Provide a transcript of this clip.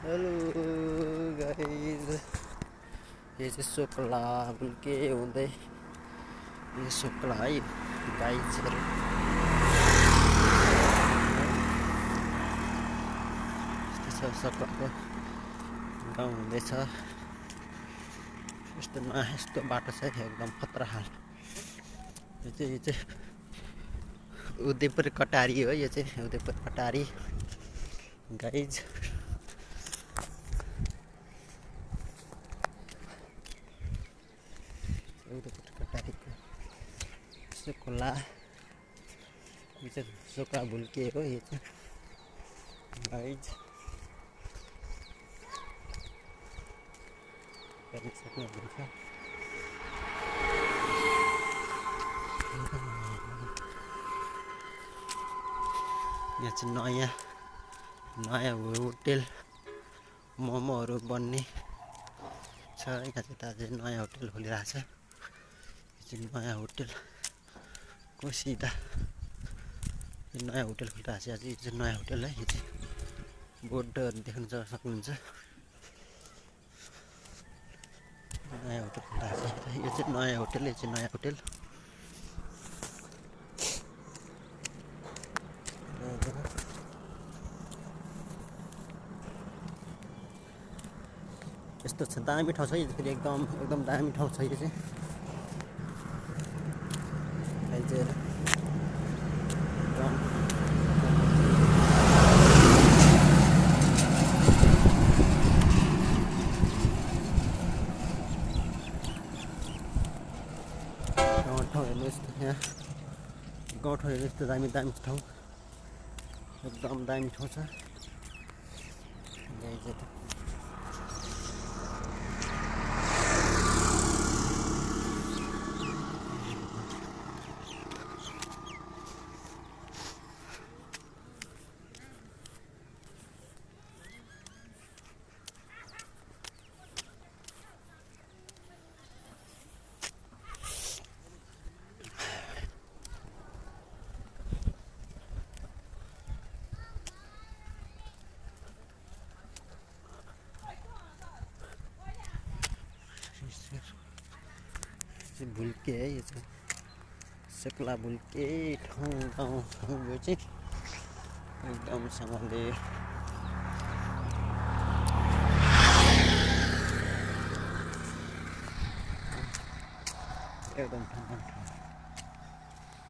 Hello guys, ये चाहिँ सोक्ला Bulcke हुँदै यो सोक्ला है गाइजहरू यस्तो छ सोक्लाको गाउँ हुँदैछ। यस्तो बाटो छ एकदम खतरा हाल। यो चाहिँ उदयपुर कटारी हो। यो चाहिँ उदयपुर कटारी गाइज। उदयपुर कटारीको सोक्ला, यो चाहिँ सोक्ला बुल्के हो। यो चाहिँ गाइज हेर्न सक्नुहुन्छ। यहाँ चाहिँ नयाँ होटेल मोमोहरू बन्ने छ। यहाँ चाहिँ ताजा नयाँ होटेल खोलिरहेको छ। यो चाहिँ नयाँ होटेल को सिधा नयाँ होटेल खोलिरहेको छ। यो चाहिँ नयाँ होटेल है। यो चाहिँ बोर्डहरू देख्न सक्नुहुन्छ। नयाँ होटेल खोलिरहेको छ। यो चाहिँ नयाँ होटेल, यो चाहिँ नयाँ होटेल। यस्तो छ, दामी ठाउँ छ। यो फेरि एकदम दामी ठाउँ छ। यो चाहिँ गाउँठाउँ हेर्नुहोस् त, यहाँ गाउँठाउँ हेर्नुहोस् त, दामी ठाउँ, एकदम दामी ठाउँ छ। बुल्के है, यो चाहिँ सोक्ला बुल्के ठाउँ गाउँ यो चाहिँ एकदमसँगले एकदम ठाउँ